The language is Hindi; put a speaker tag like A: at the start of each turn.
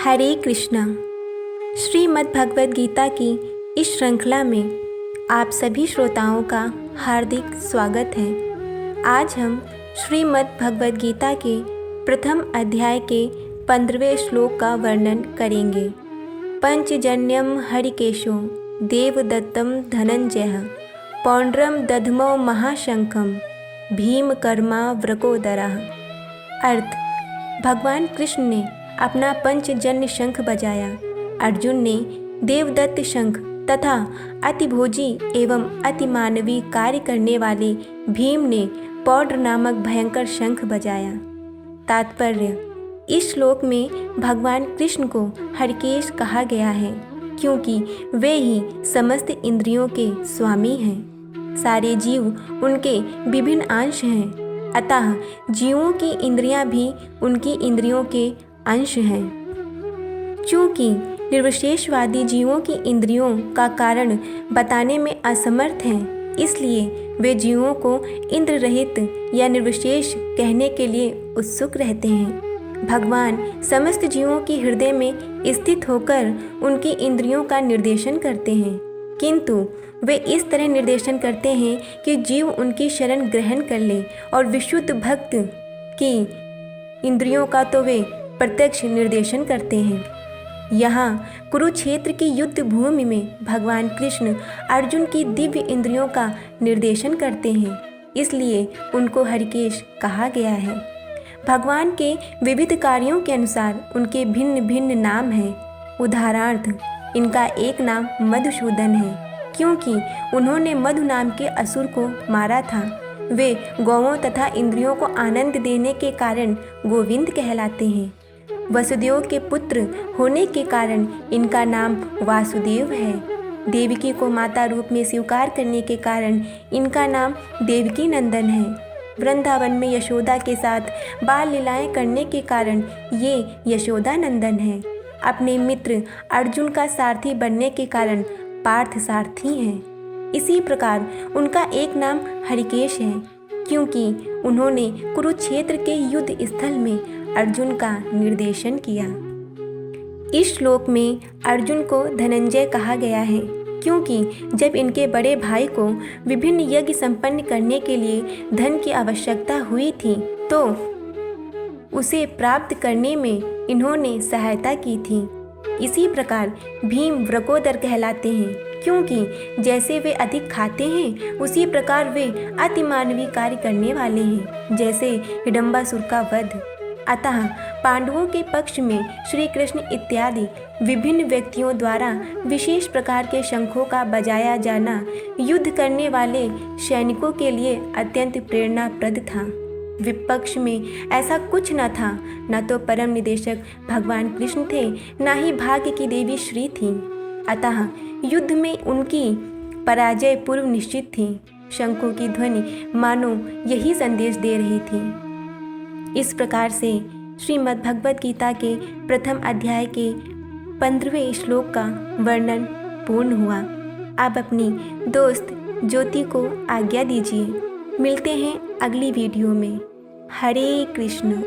A: हरे कृष्णा। श्रीमद् भगवद गीता की इस श्रृंखला में आप सभी श्रोताओं का हार्दिक स्वागत है। आज हम श्रीमद् भगवद गीता के प्रथम अध्याय के 15वें श्लोक का वर्णन करेंगे। पंचजन्यम हरिकेशो देवदत्तम धनंजय पौंड्रम दधमो महाशंखम भीमकर्मा व्रकोदरः। अर्थ, भगवान कृष्ण ने अपना पंचजन्य शंख बजाया। अर्जुन ने देवदत्त शंख तथा अतिभोजी एवं अतिमानवीय कार्य करने वाले भीम ने पौड्र नामक भयंकर शंख बजाया। तात्पर्य, इस श्लोक में भगवान कृष्ण को हरिकेश कहा गया है क्योंकि वे ही समस्त इंद्रियों के स्वामी हैं। सारे जीव उनके विभिन्न अंश हैं, अतः जीवों की इंद्रियां भी उनकी इंद्रियों के अंश हैं। चूँकि निर्विशेषवादी जीवों की इंद्रियों का कारण बताने में असमर्थ हैं, इसलिए वे जीवों को इंद्र रहित या निर्विशेष कहने के लिए उत्सुक रहते हैं। भगवान समस्त जीवों के हृदय में स्थित होकर उनकी इंद्रियों का निर्देशन करते हैं, किंतु वे इस तरह निर्देशन करते हैं कि जीव उनकी शरण ग्रहण कर ले, और विशुद्ध भक्त की इंद्रियों का तो वे प्रत्यक्ष निर्देशन करते हैं। यहाँ कुरुक्षेत्र की युद्ध भूमि में भगवान कृष्ण अर्जुन की दिव्य इंद्रियों का निर्देशन करते हैं, इसलिए उनको हरिकेश कहा गया है। भगवान के विविध कार्यों के अनुसार उनके भिन्न भिन्न नाम हैं। उदाहरणार्थ, इनका एक नाम मधुसूदन है क्योंकि उन्होंने मधु नाम के असुर को मारा था। वे गौओं तथा इंद्रियों को आनंद देने के कारण गोविंद कहलाते हैं। वसुदेव के पुत्र होने के कारण इनका नाम वासुदेव है। देवकी को माता रूप में स्वीकार करने के कारण इनका नाम देवकी नंदन है। वृंदावन में यशोदा के साथ बाल लीलाएं करने के कारण ये यशोदा नंदन है। अपने मित्र अर्जुन का सारथी बनने के कारण पार्थ सारथी हैं। इसी प्रकार उनका एक नाम हरिकेश है क्योंकि उन्होंने कुरुक्षेत्र के युद्ध स्थल में अर्जुन का निर्देशन किया। इस श्लोक में अर्जुन को धनंजय कहा गया है क्योंकि जब इनके बड़े भाई को विभिन्न यज्ञ संपन्न करने के लिए धन की आवश्यकता हुई थी तो उसे प्राप्त करने में इन्होंने सहायता की थी। इसी प्रकार भीम व्रकोदर कहलाते हैं क्योंकि जैसे वे अधिक खाते हैं उसी प्रकार वे अतिमानवीय कार्य करने वाले हैं, जैसे हिडम्बासुर का वध। अतः पांडवों के पक्ष में श्री कृष्ण इत्यादि विभिन्न व्यक्तियों द्वारा विशेष प्रकार के शंखों का बजाया जाना युद्ध करने वाले सैनिकों के लिए अत्यंत प्रेरणाप्रद था। विपक्ष में ऐसा कुछ न था, न तो परम निदेशक भगवान कृष्ण थे, न ही भाग्य की देवी श्री थी। अतः युद्ध में उनकी पराजय पूर्व निश्चित थी। शंखों की ध्वनि मानो यही संदेश दे रही थी। इस प्रकार से श्रीमद् भगवद गीता के प्रथम अध्याय के 15वें श्लोक का वर्णन पूर्ण हुआ। आप अपनी दोस्त ज्योति को आज्ञा दीजिए। मिलते हैं अगली वीडियो में। हरे कृष्ण।